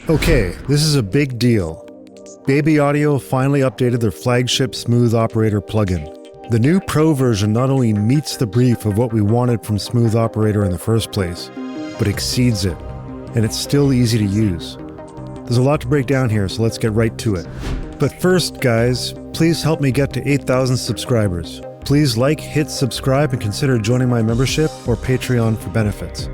Okay, this is a big deal. Baby Audio finally updated their flagship Smooth Operator plugin. The new Pro version not only meets the brief of what we wanted from Smooth Operator in the first place, but exceeds it, and it's still easy to use. There's a lot to break down here, so let's get right to it. But first, guys, please help me get to 8,000 subscribers. Please like, hit subscribe, and consider joining my membership or Patreon for benefits.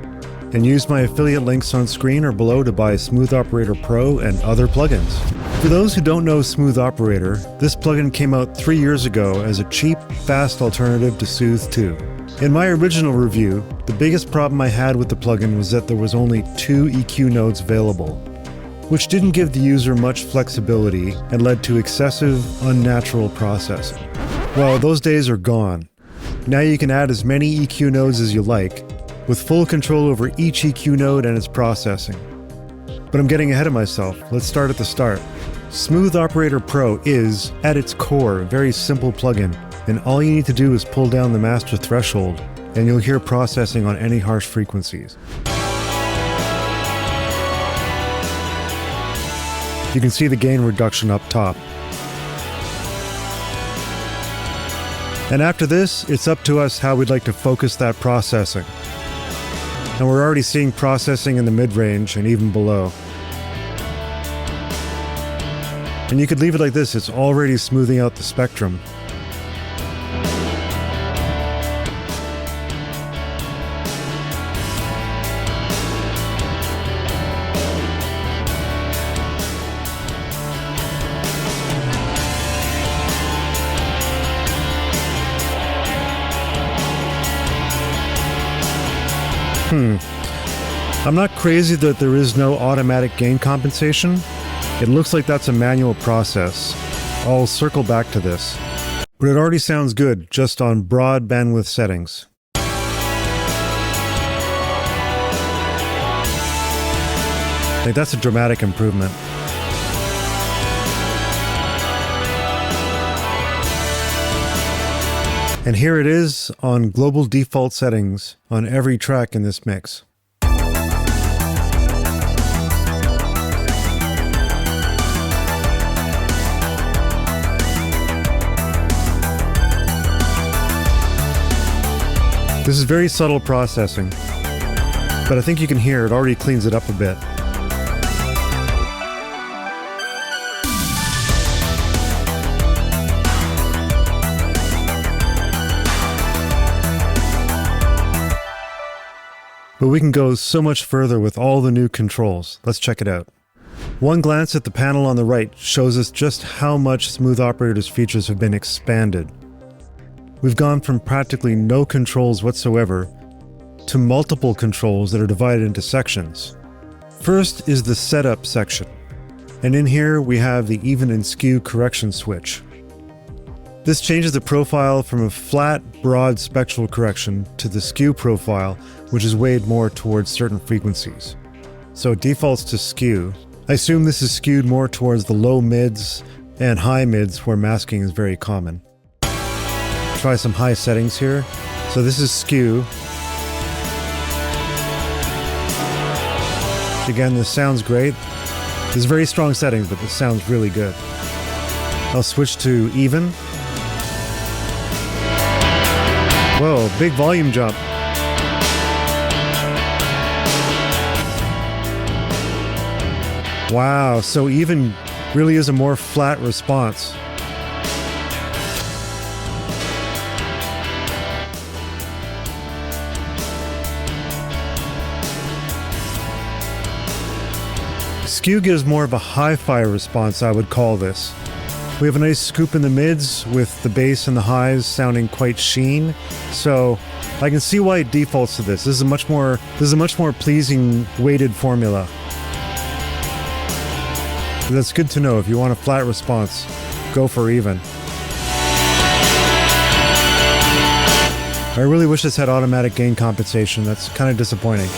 And use my affiliate links on screen or below to buy Smooth Operator Pro and other plugins. For those who don't know Smooth Operator, this plugin came out 3 years ago as a cheap, fast alternative to Soothe 2. In my original review, the biggest problem I had with the plugin was that there was only 2 EQ nodes available, which didn't give the user much flexibility and led to excessive, unnatural processing. Well, those days are gone. Now you can add as many EQ nodes as you like, with full control over each EQ node and its processing. But I'm getting ahead of myself. Let's start at the start. Smooth Operator Pro is, at its core, a very simple plugin, and all you need to do is pull down the master threshold, and you'll hear processing on any harsh frequencies. You can see the gain reduction up top. And after this, it's up to us how we'd like to focus that processing. And we're already seeing processing in the mid-range and even below. And you could leave it like this, it's already smoothing out the spectrum. I'm not crazy that there is no automatic gain compensation. It looks like that's a manual process. I'll circle back to this. But it already sounds good just on broad bandwidth settings. I think that's a dramatic improvement. And here it is on global default settings on every track in this mix. This is very subtle processing, but I think you can hear it already cleans it up a bit. But we can go so much further with all the new controls. Let's check it out. One glance at the panel on the right shows us just how much Smooth Operator's features have been expanded. We've gone from practically no controls whatsoever to multiple controls that are divided into sections. First is the setup section, and in here we have the even and skew correction switch. This changes the profile from a flat, broad spectral correction to the skew profile, which is weighted more towards certain frequencies. So it defaults to skew. I assume this is skewed more towards the low mids and high mids where masking is very common. Try some high settings here. So this is skew. Again, this sounds great. This is very strong settings, but this sounds really good. I'll switch to even. Whoa, big volume jump. Wow, so even really is a more flat response. Skew gives more of a hi-fi response, I would call this. We have a nice scoop in the mids with the bass and the highs sounding quite sheen, so I can see why it defaults to this. This is a much more pleasing weighted formula. That's good to know. If you want a flat response, go for even. I really wish this had automatic gain compensation. That's kind of disappointing.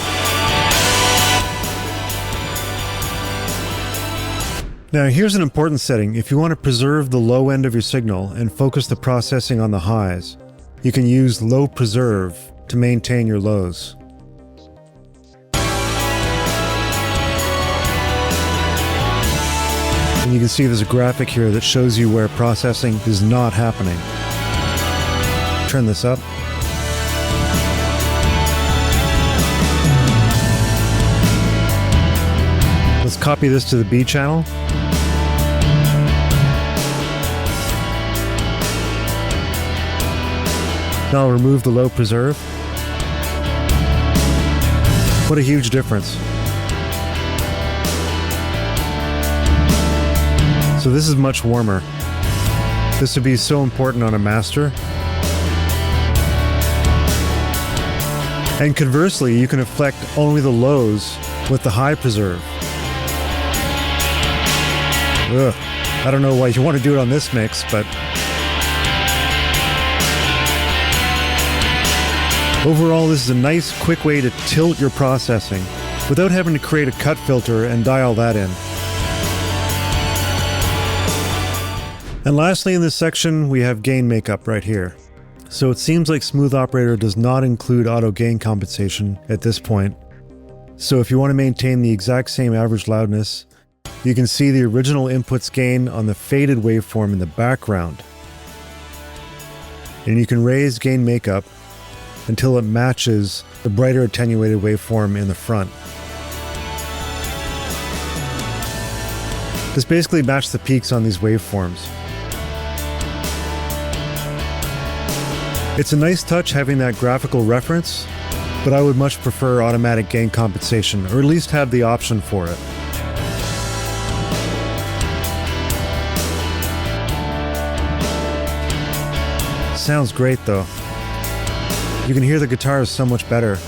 Now here's an important setting. If you want to preserve the low end of your signal and focus the processing on the highs, you can use low preserve to maintain your lows. And you can see there's a graphic here that shows you where processing is not happening. Turn this up. Let's copy this to the B channel. Now I'll remove the low preserve. What a huge difference. So this is much warmer. This would be so important on a master. And conversely, you can affect only the lows with the high preserve. Ugh, I don't know why you want to do it on this mix, but overall, this is a nice, quick way to tilt your processing without having to create a cut filter and dial that in. And lastly, in this section, we have gain makeup right here. So it seems like Soothe Operator does not include auto gain compensation at this point. So if you want to maintain the exact same average loudness, you can see the original input's gain on the faded waveform in the background. And you can raise gain makeup until it matches the brighter attenuated waveform in the front. This basically matches the peaks on these waveforms. It's a nice touch having that graphical reference, but I would much prefer automatic gain compensation, or at least have the option for it. Sounds great though. You can hear the guitars so much better.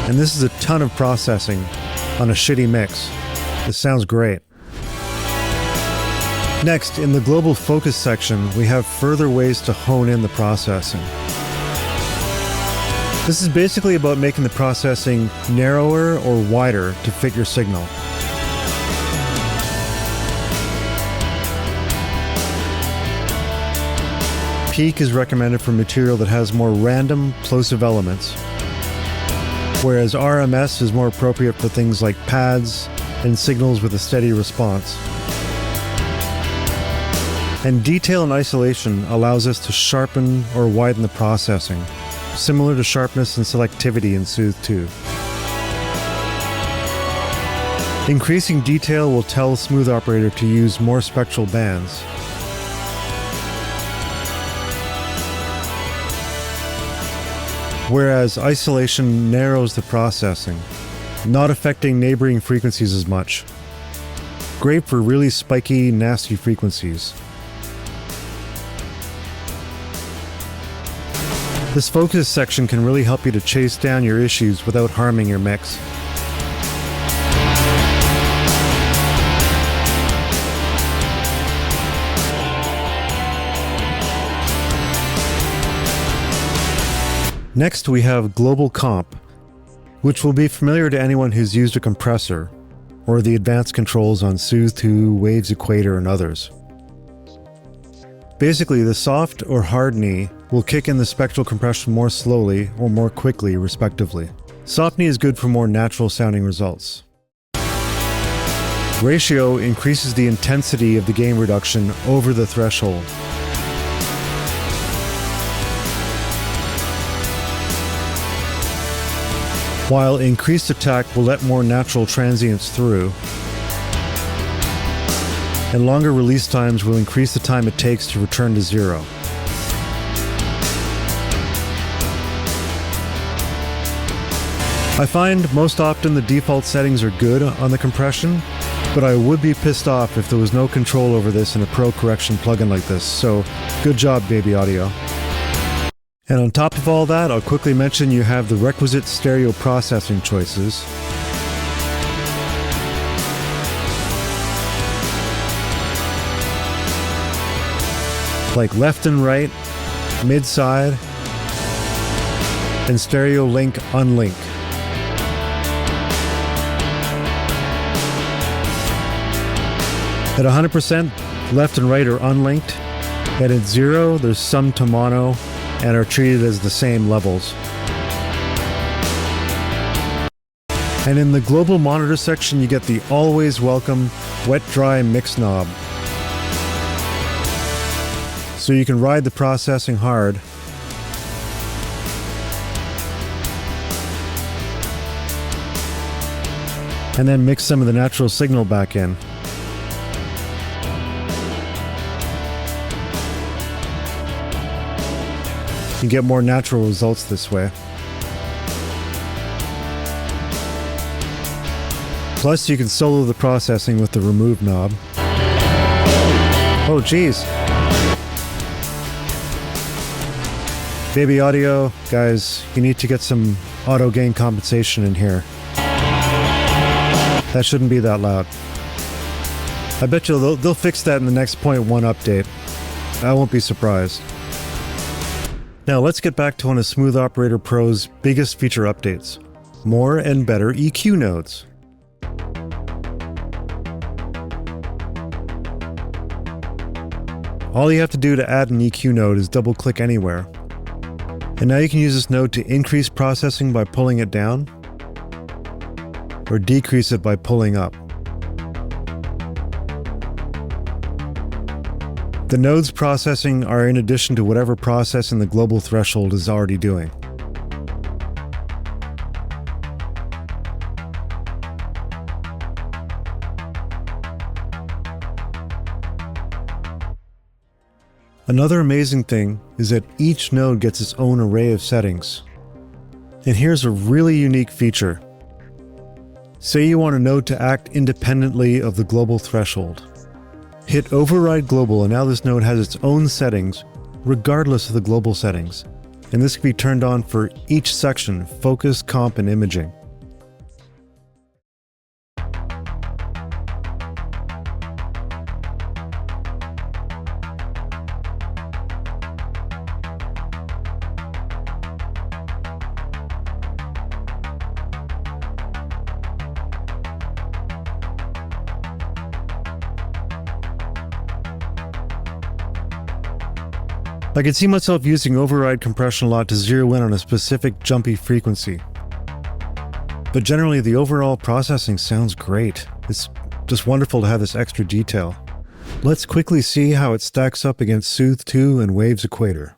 And this is a ton of processing on a shitty mix. This sounds great. Next, in the global focus section, we have further ways to hone in the processing. This is basically about making the processing narrower or wider to fit your signal. Peak is recommended for material that has more random, plosive elements, whereas RMS is more appropriate for things like pads and signals with a steady response. And detail and isolation allows us to sharpen or widen the processing, similar to sharpness and selectivity in Soothe 2. Increasing detail will tell Soothe Operator to use more spectral bands. Whereas isolation narrows the processing, not affecting neighboring frequencies as much. Great for really spiky, nasty frequencies. This focus section can really help you to chase down your issues without harming your mix. Next, we have Global Comp, which will be familiar to anyone who's used a compressor, or the advanced controls on Soothe 2, Waves Equator, and others. Basically, the soft or hard knee will kick in the spectral compression more slowly or more quickly, respectively. Soft knee is good for more natural sounding results. Ratio increases the intensity of the gain reduction over the threshold. While increased attack will let more natural transients through, and longer release times will increase the time it takes to return to zero. I find most often the default settings are good on the compression, but I would be pissed off if there was no control over this in a Pro Correction plugin like this, so good job, Baby Audio. And on top of all that, I'll quickly mention you have the requisite stereo processing choices. Like left and right, mid-side, and stereo link unlink. At 100%, left and right are unlinked, and at 0, there's some to mono, and are treated as the same levels. And in the global monitor section, you get the always welcome wet-dry mix knob. So you can ride the processing hard. And then mix some of the natural signal back in. You get more natural results this way. Plus, you can solo the processing with the remove knob. Oh, geez. Baby Audio, guys, you need to get some auto gain compensation in here. That shouldn't be that loud. I bet you they'll fix that in the next 0.1 update. I won't be surprised. Now let's get back to one of Smooth Operator Pro's biggest feature updates. More and better EQ nodes. All you have to do to add an EQ node is double-click anywhere. And now you can use this node to increase processing by pulling it down, or decrease it by pulling up. The nodes processing are in addition to whatever processing the global threshold is already doing. Another amazing thing is that each node gets its own array of settings. And here's a really unique feature. Say you want a node to act independently of the global threshold. Hit Override Global, and now this node has its own settings, regardless of the global settings. And this can be turned on for each section: focus, comp, and imaging. I can see myself using override compression a lot to zero in on a specific jumpy frequency. But generally, the overall processing sounds great. It's just wonderful to have this extra detail. Let's quickly see how it stacks up against Soothe 2 and Waves Equator.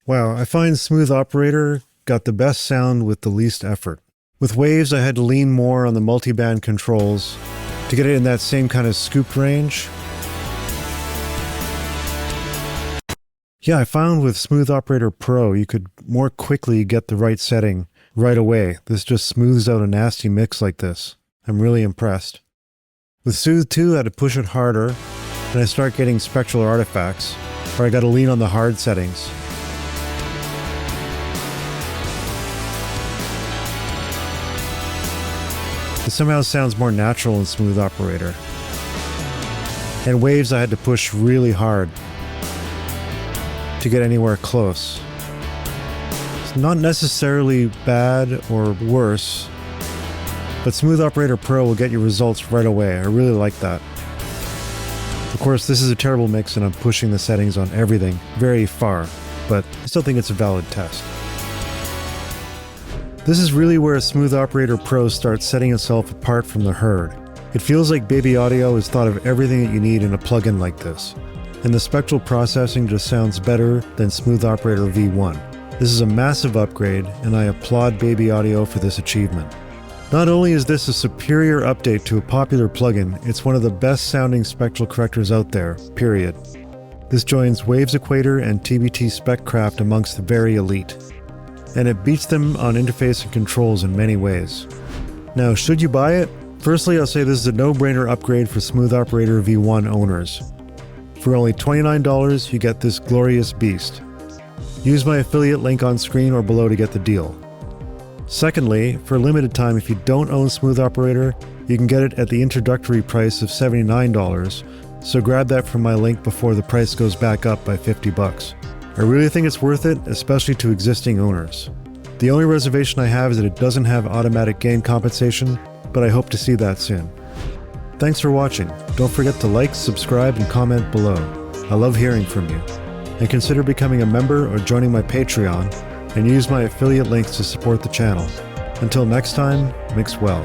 Wow, I find Smooth Operator got the best sound with the least effort. With Waves, I had to lean more on the multiband controls to get it in that same kind of scoop range. Yeah, I found with Smooth Operator Pro, you could more quickly get the right setting right away. This just smooths out a nasty mix like this. I'm really impressed. With Soothe 2, I had to push it harder, and I start getting spectral artifacts, where I gotta lean on the hard settings. It somehow sounds more natural in Smooth Operator. And Waves, I had to push really hard to get anywhere close. It's not necessarily bad or worse, but Smooth Operator Pro will get you results right away. I really like that. Of course, this is a terrible mix and I'm pushing the settings on everything very far, but I still think it's a valid test. This is really where Smooth Operator Pro starts setting itself apart from the herd. It feels like Baby Audio has thought of everything that you need in a plugin like this, and the spectral processing just sounds better than Smooth Operator V1. This is a massive upgrade, and I applaud Baby Audio for this achievement. Not only is this a superior update to a popular plugin, it's one of the best sounding spectral correctors out there, period. This joins Waves Equator and TBT Speccraft amongst the very elite, and it beats them on interface and controls in many ways. Now, should you buy it? Firstly, I'll say this is a no-brainer upgrade for Smooth Operator V1 owners. For only $29, you get this glorious beast. Use my affiliate link on screen or below to get the deal. Secondly, for a limited time, if you don't own Smooth Operator, you can get it at the introductory price of $79, so grab that from my link before the price goes back up by $50. I really think it's worth it, especially to existing owners. The only reservation I have is that it doesn't have automatic gain compensation, but I hope to see that soon. Thanks for watching. Don't forget to like, subscribe, and comment below. I love hearing from you. And consider becoming a member or joining my Patreon, and use my affiliate links to support the channel. Until next time, mix well.